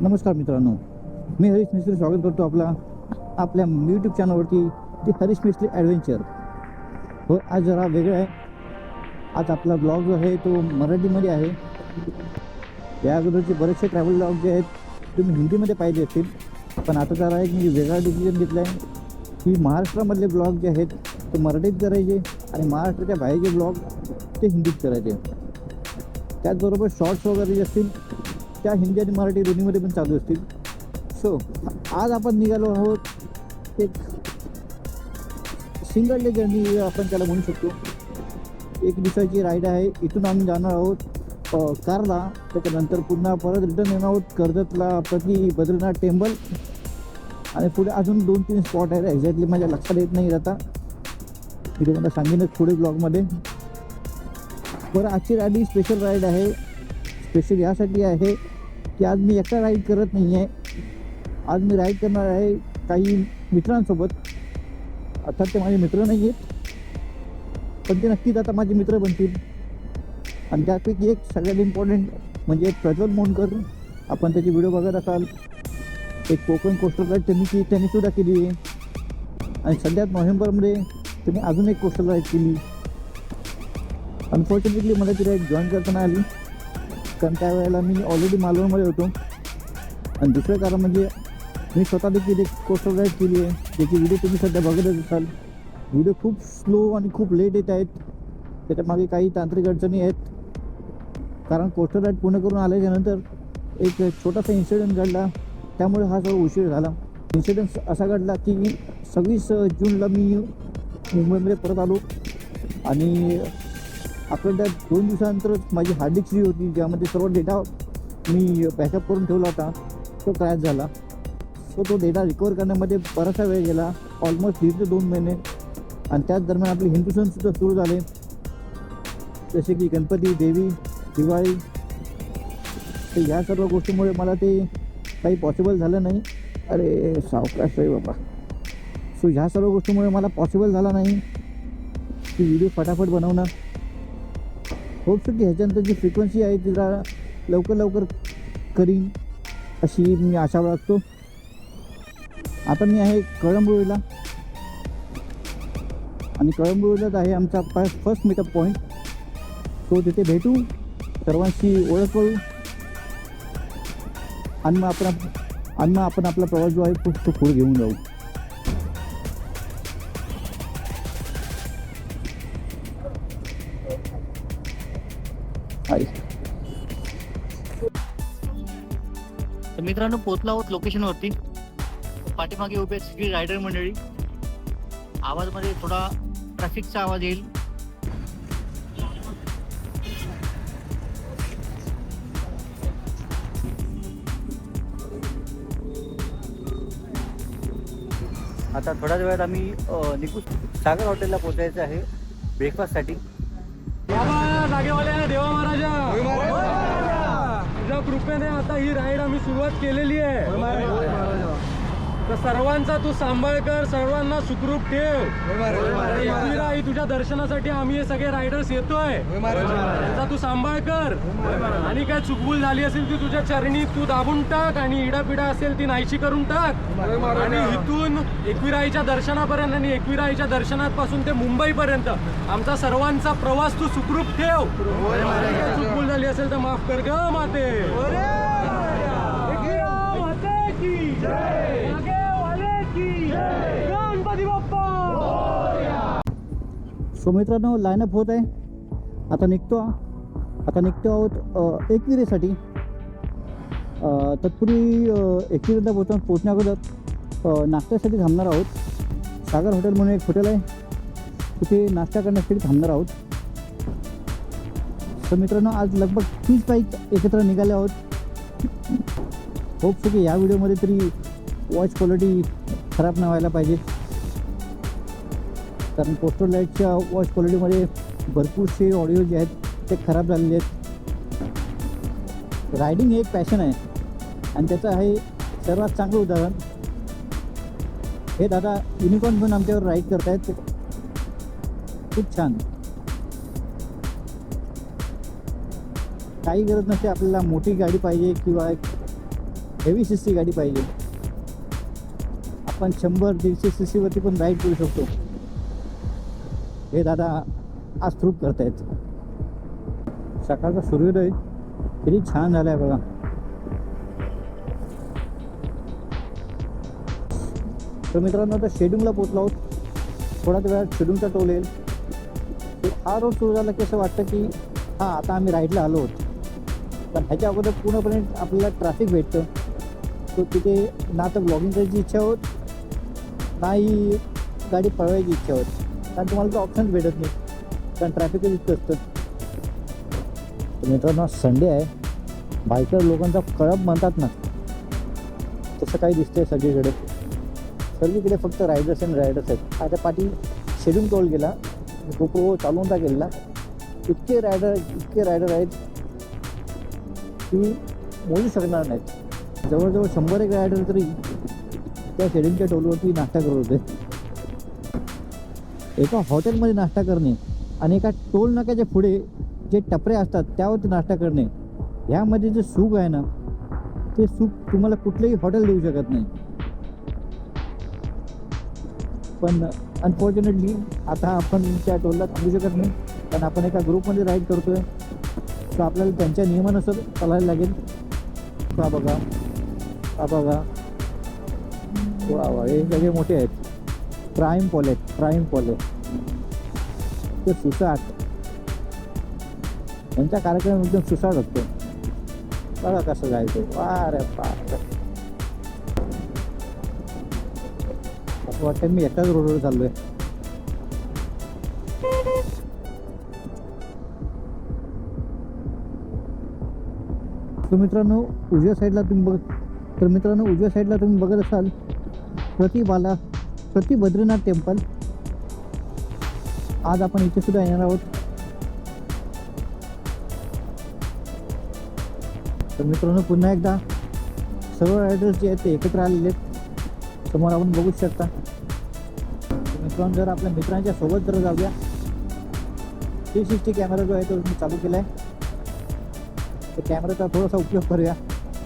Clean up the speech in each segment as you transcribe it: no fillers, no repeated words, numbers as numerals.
नमस्कार मित्रांनो, मी हरीश मिस्त्री स्वागत करतो आपल्या यूट्यूब चॅनलवरती ते हरीश मिस्त्री ॲडव्हेंचर. हो, आज जरा वेगळं आहे. आज आपला ब्लॉग जो आहे तो मराठीमध्ये आहे. या अगोदरचे बरेचसे ट्रॅव्हल ब्लॉग जे आहेत तुम्ही हिंदीमध्ये पाहिले असतील, पण आता जरा एक मी वेगळा डिसिजन घेतला आहे की महाराष्ट्रामधले ब्लॉग जे आहेत ते मराठीत करायचे आणि महाराष्ट्राच्या बाहेरचे ब्लॉग ते हिंदीत करायचे. त्याचबरोबर शॉर्ट्स वगैरे जे असतील त्या हिंदी आणि मराठी दोन्हीमध्ये पण चालू असतील. सो आज आपण निघालो आहोत एक सिंगल डे जर्नी आपण त्याला म्हणू शकतो. एक दिवसाची राईड आहे. इथून आम्ही जाणार आहोत कारला, त्याच्यानंतर पुन्हा परत रिटर्न येणार आहोत कर्जतला, प्रति बद्रीनाथ टेम्पल आणि पुढे अजून 2-3 स्पॉट आहेत. एक्झॅक्टली माझ्या लक्षात येत नाही आता, मी तुम्हाला सांगेनच पुढे ब्लॉगमध्ये. बरं, आजची राईड ही स्पेशल राईड आहे. स्पेशल यासाठी आहे की आज मी एकटा राईड करत नाही आहे. आज मी राईड करणार आहे काही मित्रांसोबत. अर्थात ते माझे मित्र नाही आहेत, पण ते नक्कीच आता माझे मित्र बनतील. आणि त्यापैकी एक सगळ्यात इम्पॉर्टंट म्हणजे प्रज्वल मोंडकर. आपण त्याची व्हिडिओ बघत असाल. एक कोकण कोस्टल राईड त्यांनी सुद्धा केली आहे. आणि सध्यात नोव्हेंबरमध्ये त्यांनी अजून एक कोस्टल राईड केली. अनफॉर्च्युनेटली मला ती राईड जॉईन करताना आली, कारण त्यावेळेला मी ऑलरेडी मालवणमध्ये होतो. आणि दुसरं कारण म्हणजे मी स्वतः देखील एक कोस्टल राईड केली आहे, त्याची व्हिडिओ तुम्ही सध्या बघतच असाल. व्हिडिओ खूप स्लो आणि खूप लेट येत आहेत. त्याच्यामागे काही तांत्रिक अडचणी आहेत, कारण कोस्टल राईड पूर्ण करून आल्याच्यानंतर एक छोटासा इन्सिडेंट घडला, त्यामुळे हा सर्व उशीर झाला. इन्सिडेंट असा घडला की 26 जूनला मी मुंबईमध्ये परत आलो आणि आपल्या त्या 2 दिवसानंतरच माझी हार्ड डिस्क फ्री होती, ज्यामध्ये सर्व डेटा मी बॅकअप करून ठेवला होता, तो क्रॅश झाला. सो तो डेटा रिकवर करण्यामध्ये बराचसा वेळ गेला, ऑलमोस्ट 1.5 ते 2 महिने. आणि त्याच दरम्यान आपले हिंदू सणसुद्धा सुरू झाले, जसे की गणपती, देवी, दिवाळी. तर ह्या सर्व गोष्टीमुळे मला ते काही पॉसिबल झालं नाही. अरे सावकाश रे बाबा. सो ह्या सर्व गोष्टीमुळे मला पॉसिबल झाला नाही की व्हिडिओ फटाफट बनवणं. होप की ह्याच्यानंतर जी फ्रिक्वेन्सी आहे ती जरा लवकर करीन अशी मी आशा बाळगतो. आता मी आहे कळंबोळीला, आणि कळंबोळीलाच आहे आमचा फर्स्ट मीटअप पॉईंट. सो तिथे भेटू, सर्वांशी ओळख करू आणि मग आपण आपला प्रवास जो आहे तो पुढे घेऊन जाऊ. तर मित्रांनो, पोहोचलो आहोत लोकेशनवरती. पाठीमागे उभे सगळी रायडर मंडळी. आवाजमध्ये थोडा ट्रॅफिकचा आवाज येईल. आता थोड्याच वेळात आम्ही निघू. सागर हॉटेलला पोहोचायचं आहे ब्रेकफास्टसाठी. बाबा जागेवाले देवा महाराजा, तुझ्या कृपेने आता ही राईड आम्ही सुरुवात केलेली आहे. तर सर्वांचा तू सांभाळ कर, सर्वांना सुखरूप ठेव. एकविराई तुझ्या दर्शनासाठी आम्ही हे सगळे रायडर्स येतोय, त्यांचा तू सांभाळ कर. आणि काय चुकभूल झाली असेल ती तुझ्या चरणी तू दाबून टाक, आणि इडापिडा असेल ती नाहीशी करून टाक. आणि इथून एकविराईच्या दर्शनापर्यंत आणि एकविराईच्या दर्शनापासून ते मुंबईपर्यंत आमचा सर्वांचा प्रवास तू सुखरूप ठेव. चुकभूल झाली असेल तर माफ कर ग माते. सो मित्रांनो, लाईनअप होत आहे. आता निघतो आहोत एकविरेसाठी. तत्पूर्वी एकविरेला पोहोचण्या अगोदर नाश्त्यासाठी थांबणार आहोत. सागर हॉटेल म्हणून एक हॉटेल आहे, तिथे नाश्ता करण्यासाठी थांबणार आहोत. तर मित्रांनो, आज लगभग 30 बाईक एकत्र निघाले आहोत. होप की या व्हिडिओमध्ये तरी वॉइस क्वालिटी खराब नाही व्हायला पाहिजे, कारण पोस्टर लाईटच्या वॉइस क्वालिटीमध्ये भरपूरसे ऑडिओ जे आहेत ते खराब झालेले आहेत. रायडिंग हे एक पॅशन आहे आणि त्याचं आहे सर्वात चांगलं उदाहरण हे दादा युनिकॉर्न घेऊन आमच्यावर राईड करतायत. खूप छान. काही गरज नसते आपल्याला मोठी गाडी पाहिजे किंवा एक हेवी CC गाडी पाहिजे. आपण 100-150 CC वरती पण राईड करू शकतो. हे दादा आज प्रूव्ह करतायत. सकाळचा सूर्योदय किती छान झाला आहे बघा. तर मित्रांनो आता शेडिंगला पोचलो आहोत. थोड्याच वेळात शेडिंगचा टोल येईल. हा रोड सुरू झाला की असं वाटतं की हां आता आम्ही राईडला आलो आहोत. पण ह्याच्या अगोदर पूर्णपणे आपल्याला ट्रॅफिक भेटतं. तो तिथे ना तर ब्लॉगिंग करायची इच्छा होत, नाही गाडी पळवायची इच्छा होत. कारण तुम्हाला तो ऑप्शन्स भेटत नाही, कारण ट्रॅफिकच इतकं असतं. तर मित्रांनो संडे आहे, बायकर लोकांचा कळप म्हणतात ना, तसं काही दिसतंय सगळीकडे. सर्वीकडे फक्त रायडर्स अँड रायडर्स आहेत. आता पाठी शेड्यूल टोल गेला, गोप्रो चालवून टाकेला. इतके रायडर आहेत की मोजू शकणार नाहीत. जवळजवळ 100 रायडर तरी त्या शेड्यूलच्या टोलवरती नाश्ता करत होते. एका हॉटेलमध्ये नाश्ता करणे आणि एका टोल नाक्याच्या पुढे जे टपरे असतात त्यावरती नाश्ता करणे, ह्यामध्ये जे सुख आहे ना, ते सुख तुम्हाला कुठलंही हॉटेल देऊ शकत नाही. पण अनफॉर्च्युनेटली आता आपण त्या टोलला थांबू शकत नाही, कारण आपण एका ग्रुपमध्ये राईड करतो आहे. तर आपल्याला त्यांच्या नियमानुसार चालायला लागेल. हा बघा, हा बघा, वा वा, हे सगळे मोठे आहेत. प्राईम पॉले ते सुसाट, यांचा कार्यक्रम एकदम सुसाट असतो. बघा कसं जायचं. वा रे बाप, असं वाटतं मी एकटाच रोडवर चाललोय. तर मित्रांनो उजव्या साईडला तुम्ही बघत असाल प्रति बद्रीनाथ टेम्पल. आज आपण इथे सुद्धा येणार आहोत. तर मित्रांनो पुन्हा एकदा सर्व रायडर्स जे आहेत ते एकत्र आलेले आहेत. समोर आपण बघू शकता. मित्रांनो जर आपल्या मित्रांच्या सोबत जर जाऊया, 360 कॅमेरा जो आहे तो मी चालू केला आहे. तर कॅमेराचा थोडासा उपयोग करूया,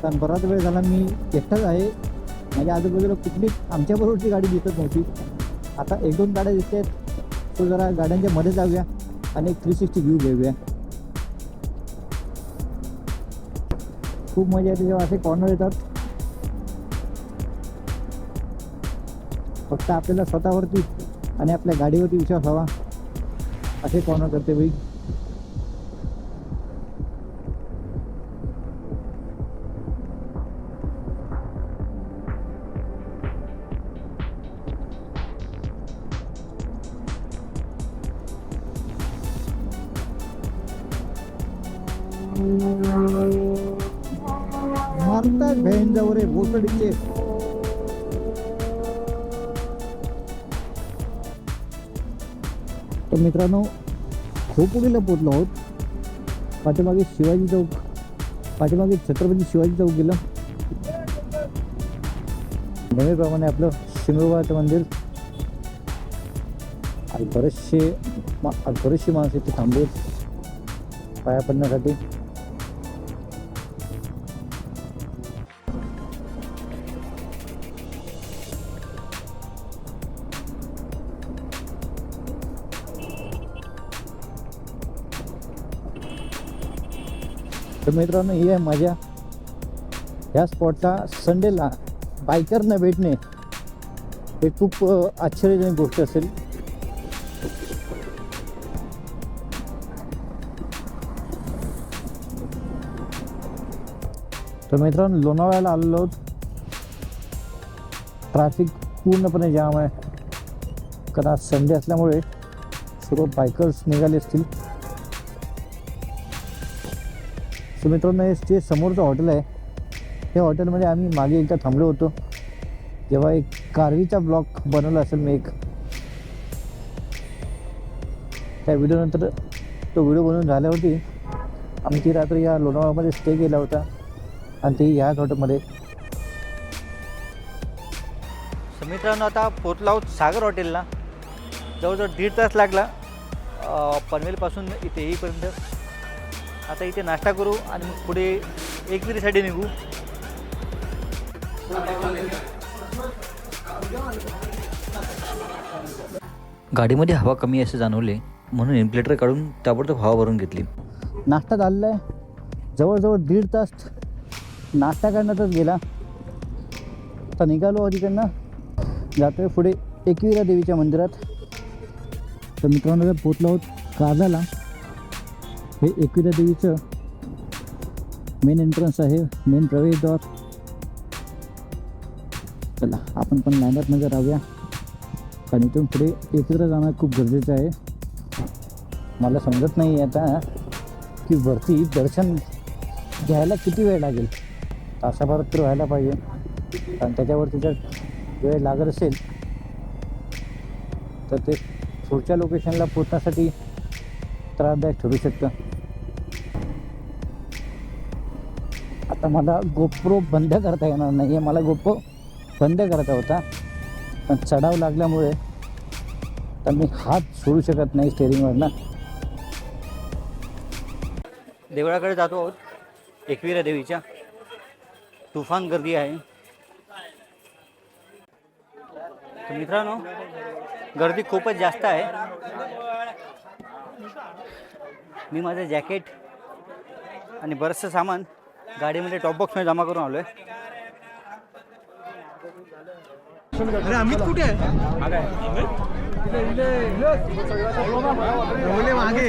कारण बराच वेळ झाला मी एकटाच आहे. माझ्या आजूबाजूला कुठली आमच्याबरोबरची गाडी दिसत नव्हती. आता 1-2 गाड्या दिसत आहेत. तो जरा गाड्यांच्या मध्ये जाऊया आणि एक 360 व्ह्यू घेऊया. खूप मजा येते जेव्हा असे कॉर्नर येतात. फक्त आपल्याला स्वतःवरती आणि आपल्या गाडीवरती विश्वास हवा, असे कॉर्नर करते बाई. मारतात भेंजावर बोसडीचे. तर मित्रांनो खोपोलीला पोचलो आहोत. पाठीमागे शिवाजी चौक, पाठीमागे छत्रपती शिवाजी चौक गेलं. नेहमीप्रमाणे आपलं शिंगोबाचं मंदिर. आणि बरेचशी माणसं इथे थांबलेत पाया पडण्यासाठी. तर मित्रांनो ही आहे मजा. ह्या स्पॉटला संडेला बायकरना भेटणे हे खूप आश्चर्यजनक गोष्ट असेल. तर मित्रांनो लोणावळ्याला आलेलो आहोत. ट्रॅफिक पूर्णपणे जाम आहे, कारण आज संडे असल्यामुळे सर्व बायकर्स निघाले असतील. तर मित्रांनो हे जे समोरचं हॉटेल आहे, हे हॉटेलमध्ये आम्ही मागे एकदा थांबलो होतो, जेव्हा एक कारवीचा ब्लॉग बनवला असेल मी एक. त्या व्हिडिओनंतर तो व्हिडिओ बनवून झाल्यावरती आम्ही ती रात्री या लोणावळ्यामध्ये स्टे केला होता, आणि ते ह्याच हॉटेलमध्ये. मित्रांनो आता पोचलो आहोत सागर हॉटेलला. जवळजवळ 1.5 तास लागला पनवेलपासून इथे येईपर्यंत. आता इथे नाश्ता करू आणि मग पुढे एकविरीसाठी निघू. गाडीमध्ये हवा कमी असे जाणवले म्हणून इन्फ्लेटर काढून ताबडतोब हवा भरून घेतली. नाश्ता झालेला आहे. जवळजवळ 1.5 तास नाश्ता करण्यातच गेला. आता निघालो तिकडनं, जातोय पुढे एकविरा देवीच्या मंदिरात. तर मित्रांनो पोचलो आहोत कारल्याला. हे एकविरा देवीचं मेन एंट्रन्स आहे, मेन प्रवेशद्वार. चला आपण पण लाईनअपमध्ये राहूया, कारण इथून पुढे एकविरा जाणं खूप गरजेचं आहे. मला समजत नाही आता की वरती दर्शन घ्यायला किती वेळ लागेल. तासाभरात तर व्हायला पाहिजे, कारण त्याच्यावरती जर वेळ लागत असेल तर ते पुढच्या लोकेशनला पोचण्यासाठी त्रासदायक ठरू शकतं. आता मला गोप्रो बंद करता येणार नाही आहे. मला गोप्रो बंद करायचा होता, पण चढाव लागल्यामुळे तर मी हात सोडू शकत नाही स्टेअरिंगवरनं. देवळाकडे जातो आहोत, एकविरा देवीच्या. तुफान गर्दी आहे. तर मित्रांनो, गर्दी खूपच जास्त आहे. मी माझं जॅकेट आणि बरंचसं सामान गाडीमध्ये टॉप बॉक्समध्ये जमा करून आलो आहे. अरे अमित कुठे आहे? मागे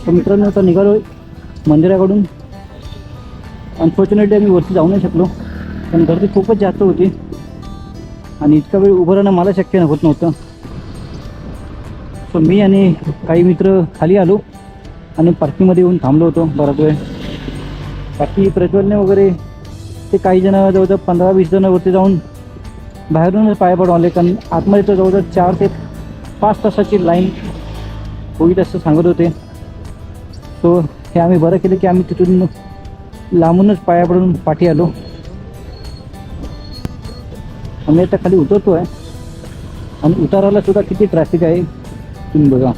तर मित्रांनो आता निघालो मंदिराकडून. अनफॉर्च्युनेटली आम्ही वरती जाऊ नाही शकलो, पण गर्दी खूपच जास्त होती आणि इतका वेळ उभं राहणं मला शक्य होत नव्हतं. सो मी आणि काही मित्र खाली आलो आणि पार्किंगमध्ये येऊन थांबलो होतो बराच वेळ. बाकी प्रज्वलने वगैरे ते काही जण जवळजवळ 15-20 जण वरती जाऊन बाहेरूनच पाया पडून आले, कारण आतमध्ये तर जवळजवळ 4 ते 5 तासाची लाईन होईल असं सांगत होते. सो हे आम्ही बरं केलं की आम्ही तिथून लांबूनच पाया पडून पाठी आलो. आम्ही आता खाली उतरतो आहे आणि उताराला सुद्धा किती ट्रॅफिक आहे तुम्ही बघा.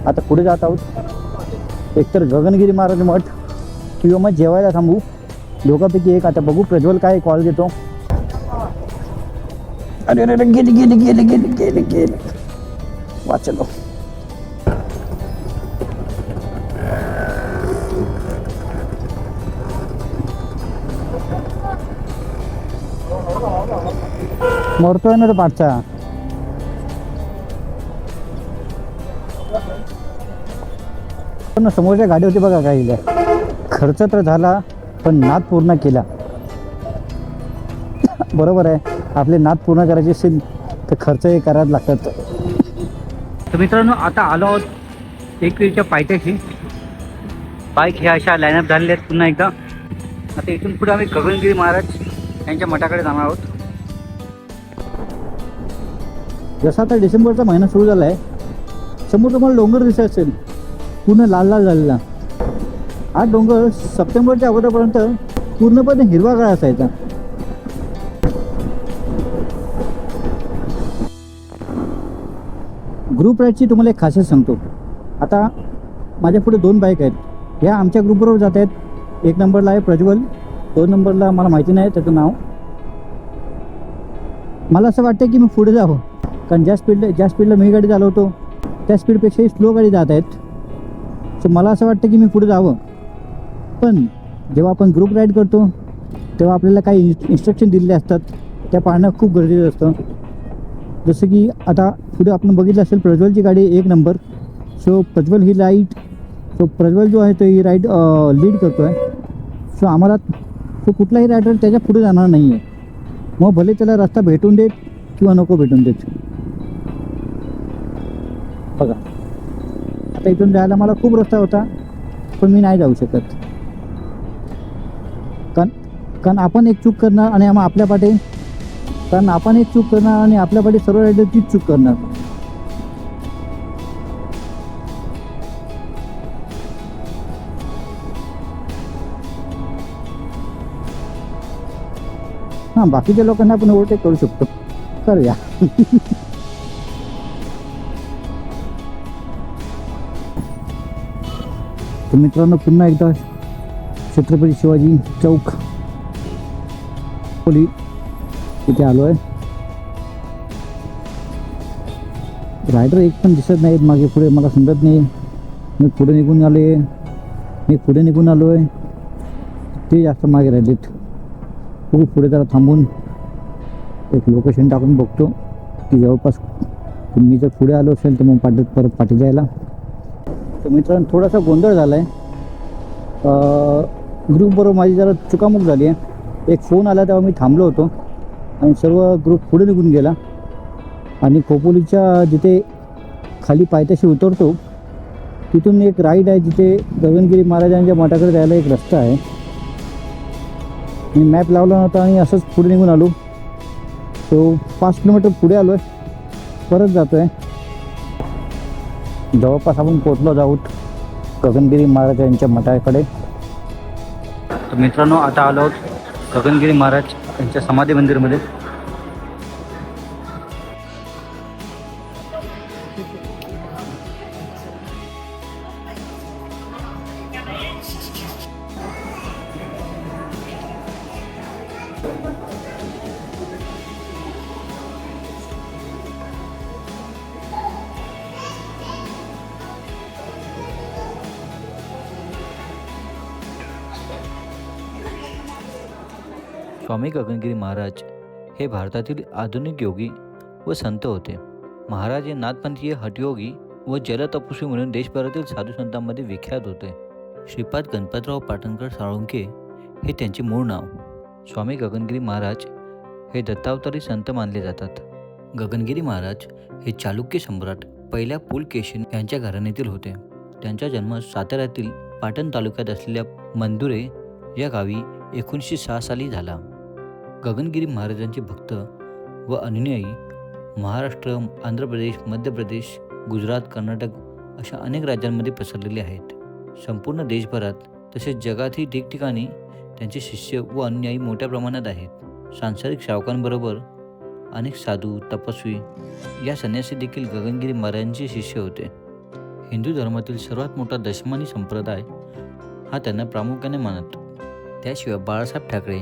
आता पुढे जात आहोत, एकतर गगनगिरी महाराज मठ किंवा मग जेवायला थांबू, दोघांपैकी एक. आता बघू प्रज्वल काय कॉल घेतो. अरे अरे गेली गेली गेली गेली गेली गेली वाचलो. मरतोय ना तो पाठचा. पण समोरच्या गाडी होती बघा काही. खर्च तर झाला पण नाद पूर्ण केला. बरोबर आहे, आपले नाद पूर्ण करायचे असेल तर खर्चही करायला लागतात. तर मित्रांनो, आता आलो आहोत एकविरीच्या पायथ्याशी. बाईक ह्या अशा लाईनअप झालेल्या आहेत पुन्हा एकदा. आता इथून पुढे आम्ही गगनगिरी महाराज यांच्या मठाकडे जाणार आहोत. जसा आता डिसेंबरचा महिना सुरू झाला आहे, समोर तुम्हाला डोंगर दिसत असेल पूर्ण लाल लाल झालेला. हा डोंगर सप्टेंबरच्या अगोदरपर्यंत पूर्णपणे हिरवागार असायचा. ग्रुप राईडची तुम्हाला एक खासियत सांगतो. आता माझ्या पुढे 2 बाईक आहेत. ह्या आमच्या ग्रुपबरोबर जात आहेत. 1 नंबरला आहे प्रज्वल, 2 नंबरला मला माहिती नाही त्याचं नाव. मला असं वाटतं की मी पुढे जावं, कारण ज्या स्पीडला मी गाडी चालवतो त्या स्पीडपेक्षाही स्लो गाडी जात आहेत. सो मला असं वाटतं की मी पुढे जावं. पण जेव्हा आपण ग्रुप राईड करतो तेव्हा आपल्याला काही इन्स्ट्रक्शन दिलेले असतात, त्या पाळणं खूप गरजेचं असतं. जसं की आता पुढे आपण बघितलं असेल प्रज्वलची गाडी 1 नंबर. सो प्रज्वल ही राईड, सो प्रज्वल जो आहे तो ही राईड लीड करतो आहे. सो आम्हाला तो कुठलाही रायडर त्याच्या पुढे जाणार नाही आहे, मग भले त्याला रस्ता भेटून देत किंवा नको भेटून देत. बघा आता इथून जायला मला खूप रस्ता होता, पण मी नाही जाऊ शकत, कारण आपण एक चूक करणार आणि आपल्या पाठी सर्व रायडर तीच चूक करणार. हां, बाकीच्या लोकांना आपण ओव्हरटेक करू शकतो, करूया. तर मित्रांनो, पुन्हा एकदा छत्रपती शिवाजी चौक खोली इथे आलो आहे. रायडर एक पण दिसत नाहीत मागे पुढे, मला समजत नाही. मी पुढे निघून आलो आहे, ते जास्त मागे राहिलेत. खूप पुढे जरा थांबून एक लोकेशन टाकून बघतो की जवळपास मी जर पुढे आलो असेल तर मग परत पाठी जायला. तर मित्रांनो, थोडासा गोंधळ झाला आहे. ग्रुपबरोबर माझी जरा चुकामुक झाली आहे. एक फोन आला तेव्हा मी थांबलो होतो आणि सर्व ग्रुप पुढे निघून गेला. आणि खोपोलीच्या जिथे खाली पायथ्याशी उतरतो तिथून एक राईड आहे, जिथे गगनगिरी महाराजांच्या मठाकडे जायला एक रस्ता आहे. मी मॅप लावला नव्हता आणि असंच पुढे निघून आलो. तो 5 किलोमीटर पुढे आलो आहे, परत जातो आहे. जवळपास आपण पोचलो आहोत गगनगिरी महाराजांच्या मठाकडे. तर मित्रांनो, आता आलो आहोत गगनगिरी महाराज यांच्या समाधी मंदिरमध्ये. स्वामी गगनगिरी महाराज हे भारतातील आधुनिक योगी व संत होते. महाराज हे नाथपंथीय हठयोगी व जलतपस्वी म्हणून देशभरातील साधू संतांमध्ये विख्यात होते. श्रीपाद गणपतराव पाटणकर साळुंखे हे त्यांचे मूळ नाव. स्वामी गगनगिरी महाराज हे दत्तावतारी संत मानले जातात. गगनगिरी महाराज हे चालुक्य सम्राट पहिल्या पुलकेशीन यांच्या घराण्यातील होते. त्यांचा जन्म साताऱ्यातील पाटण तालुक्यात असलेल्या मंदुरे या गावी 1906 साली झाला. गगनगिरी महाराजांचे भक्त व अनुयायी महाराष्ट्र, आंध्र प्रदेश, मध्य प्रदेश, गुजरात, कर्नाटक अशा अनेक राज्यांमध्ये पसरलेले आहेत. संपूर्ण देशभरात तसेच जगातही ठिकठिकाणी त्यांचे शिष्य व अनुयायी मोठ्या प्रमाणात आहेत. सांसारिक श्रावकांबरोबर अनेक साधू, तपस्वी या संन्यासी देखील गगनगिरी महाराजांचे शिष्य होते. हिंदू धर्मातील सर्वात मोठा दशमानी संप्रदाय हा त्यांना प्रामुख्याने मानतो. त्याशिवाय बाळासाहेब ठाकरे,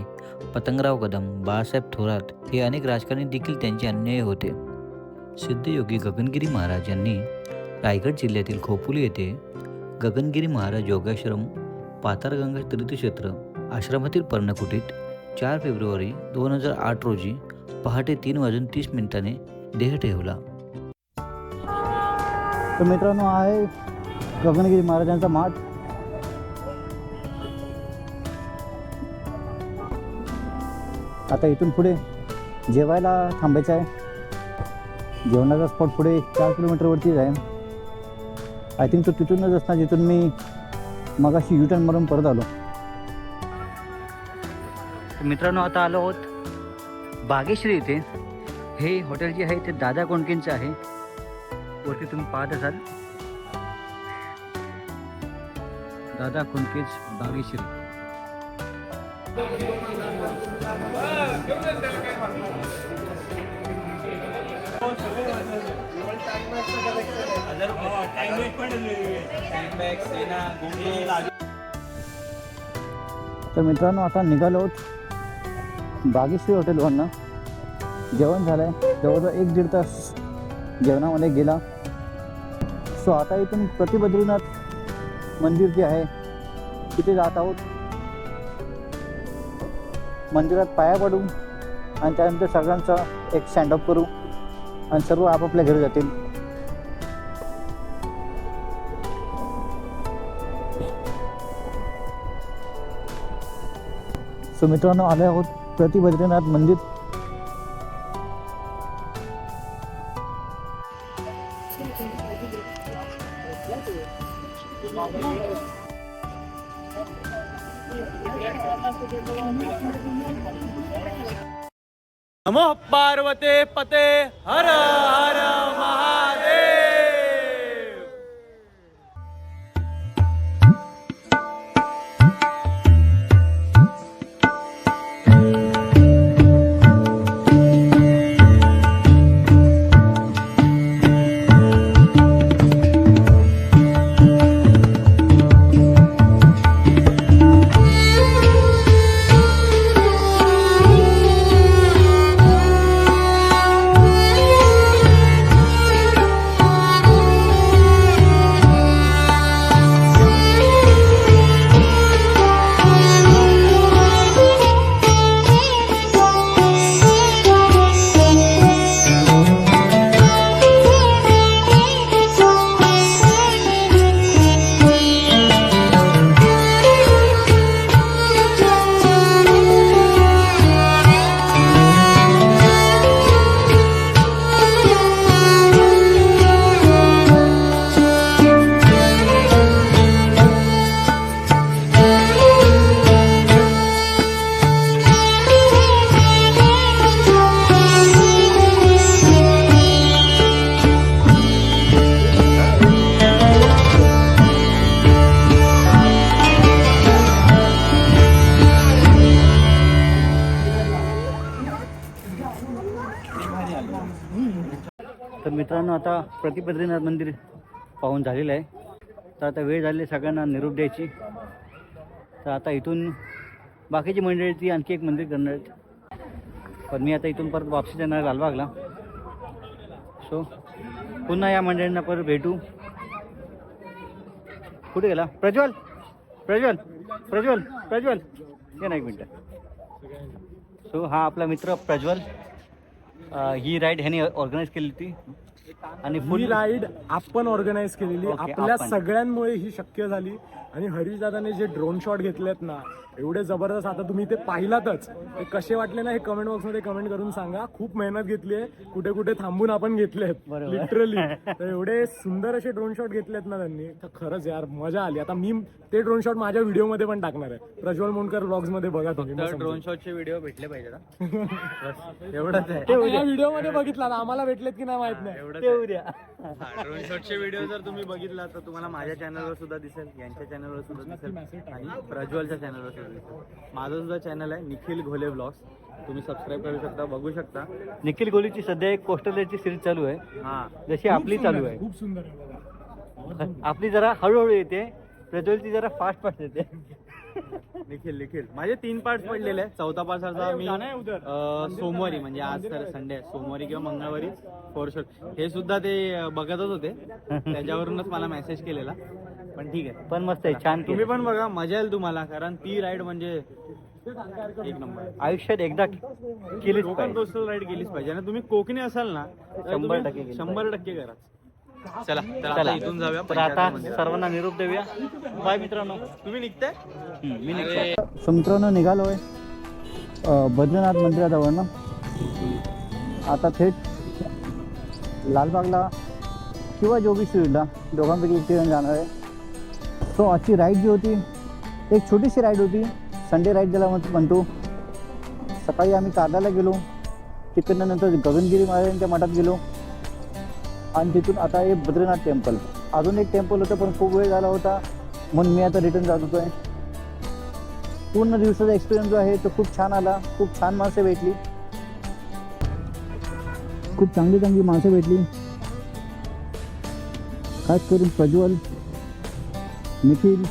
पतंगराव कदम, बाळासाहेब थोरात हे अनेक राजकारणी देखील त्यांचे अनुयायी होते. सिद्धयोगी गगनगिरी महाराज यांनी रायगड जिल्ह्यातील खोपोली येथे गगनगिरी महाराज योगाश्रम पातारगंगा तीर्थक्षेत्र आश्रमातील पर्णकुटीत 4 फेब्रुवारी 2008 रोजी पहाटे 3:30 देह ठेवला. तर मित्रांनो, आहे गगनगिरी महाराजांचा मठ. आता इथून पुढे जेवायला थांबायचं आहे. जेवणाचा स्पॉट पुढे 4 किलोमीटरवरतीच आहे. आय थिंक तो तिथूनच असणार जिथून मी मगाशी युटर्न मारून परत आलो. मित्रांनो, आता आलो आहोत बागेश्री इथे. हे हॉटेल जे आहे ते दादा कोंडकेंचं आहे. वरती तुम्ही पाहत असाल दादा कोंडकेच बागेश्री. तर मित्रांनो आता निघालो आहोत बागेश्री हॉटेलवरनं. जेवण झालं आहे, जवळजवळ 1-1.5 तास जेवणामध्ये गेला. सो आता इथून प्रति बद्रीनाथ मंदिर जे आहे तिथे जात आहोत. मंदिरात पाया पडू आणि त्यानंतर सगळ्यांचा एक स्टँडअप करू आणि सर्व आपापल्या घरी जातील. सो मित्रांनो आले आहोत प्रति बद्रीनाथ मंदिर. नमो पार्वते पते हर हर महादेव. तर मित्रांनो आता प्रति बद्रीनाथ मंदिर पाहून झालेलं आहे. तर आता वेळ झाली सगळ्यांना निरोप द्यायची. तर आता इथून बाकीची मंडळी आणखी एक मंदिर करणार आहेत, पण मी आता इथून परत वापसी जाणार लालबागला. सो पुन्हा या मंडळींना परत भेटू. कुठे गेला प्रज्वल? प्रज्वल प्रज्वल प्रज्वल ये ना एक मिनटं. सो हा आपला मित्र प्रज्वल. ही राईड ह्याने ऑर्गनाईज केली होती आणि ही राईड आपण ऑर्गनाईज केलेली. ओके, आपल्या आपण. सगळ्यांमुळे ही शक्य झाली. आणि हरीश दादाने जे ड्रोन शॉट घेतलेत ना एवढे जबरदस्त. आता तुम्ही ते पाहिलातच, ते कसे वाटले ना हे कमेंट बॉक्समध्ये कमेंट करून सांगा. खूप मेहनत घेतली आहे, कुठे कुठे थांबून आपण घेतलेत बरोबर. लिटरली. तर एवढे सुंदर असे ड्रोन शॉट घेतलेत ना त्यांनी, तर खरंच यार मजा आली. आता मी ते ड्रोन शॉट माझ्या व्हिडिओमध्ये पण टाकणार आहे, प्रज्वल मोंडकर व्लॉग्स मध्ये बघा तुम्ही. ड्रोन शॉटचे व्हिडिओ भेटले पाहिजे एवढंच आहे. या व्हिडिओ मध्ये बघितला ना, आम्हाला भेटलेत की नाही माहित नाही. ते उद्या. ड्रोन शॉटचे व्हिडिओ जर तुम्ही बघितला तर तुम्हाला माझ्या चॅनलवर सुद्धा दिसेल, यांच्या चॅनलवर सुद्धा दिसेल आणि प्रज्वलच्या चॅनलवर सुद्धा दिसेल. माझं सुद्धा चॅनल आहे निखिल घोले ब्लॉग्स, तुम्ही सबस्क्राईब करू शकता, बघू शकता. निखिल गोलीची सध्या एक कोस्टलची सिरीज चालू आहे, हां जशी आपली चालू आहे. खूप सुंदर आहे. आपली जरा हळूहळू येते, प्रज्वलची जरा फास्ट फास्ट येते. निखिल माझे 3 पार्ट्स पडलेले आहे. 4था पार्टचा मी सोमवारी म्हणजे आज तर संडे आहे, सोमवारी किंवा मंगळवारी फोर शॉट हे सुद्धा ते बघतच होते, त्याच्यावरूनच मला मेसेज केलेला. पण ठीक आहे, पण मस्त आहे, छान तुम्ही केलं. पण बघा, मजा येईल तुम्हाला, कारण ती राईड म्हणजे एक नंबर. आयुष्यात एकदा केलीच कोकण पाहिजे. कोस्टल राईड केलीच पाहिजे. आणि तुम्ही कोकणी असाल ना तर 100% तुम्ही केली 100% करा. चला तर चला आता इथून जाऊया तर आता पंचायत मंदिरात. सर्वांना निरोप देऊया. बाय मित्रांनो. तुम्ही निघताय? मी निघतो. सो मित्रांनो निघालो आहे बद्रीनाथ मंदिराजवळ ना. आता थेट लालबागला किंवा जोगी स्ट्रीटला दोघांपैकी एक ठिकाणी जाणार आहे. सो आजची राईड जी होती एक छोटीशी राईड होती, संडे राईड ज्याला म्हणतो. सकाळी आम्ही कारल्याला गेलो, तिकडनं नंतर गगनगिरी महाराजांच्या मठात गेलो आणि तिथून आता हे बद्रीनाथ टेम्पल. अजून एक टेम्पल होतं पण खूप वेळ झाला होता म्हणून मी आता रिटर्न जात होतो आहे. पूर्ण दिवसाचा एक्सपिरियन्स जो आहे तो खूप छान आला. खूप छान माणसं भेटली, खूप चांगली चांगली माणसं भेटली. खास करून प्रज्वल, निखिल,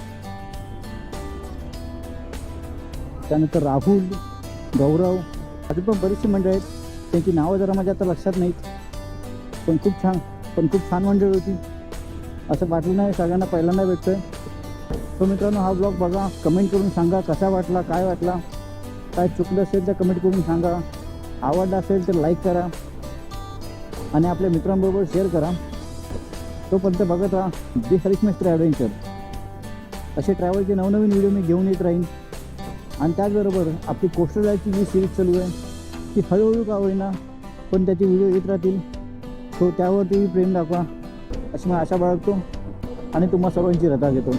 त्यानंतर राहुल, गौरव, अजून पण बरीचशी मंडळी आहेत. त्यांची नावं जरा माझ्या आता लक्षात नाहीत, पण खूप छान मंडळी होती. असं वाटलं नाही सगळ्यांना पहिल्यांदा भेटतोय. तो मित्रांनो, हा ब्लॉग बघा, कमेंट करून सांगा कसा वाटला, काय वाटला, काय चुकलं असेल तर कमेंट करून सांगा. आवडला असेल तर लाईक करा आणि आपल्या मित्रांबरोबर शेअर करा. तोपर्यंत बघत राहा दी हरीश मिस्टर ॲडव्हेंचर. असे ट्रॅव्हलचे नवनवीन व्हिडिओ मी घेऊन येत राहीन. आणि त्याचबरोबर आपली कोस्टल राईडची जी सिरीज चालू आहे ती हळूहळू का होईना पण त्याचे व्हिडिओ येत राहतील. तो त्यावरती प्रेम दाखवा अशी मी आशा बाळगतो आणि तुम्हा सर्वांची रजा घेतो.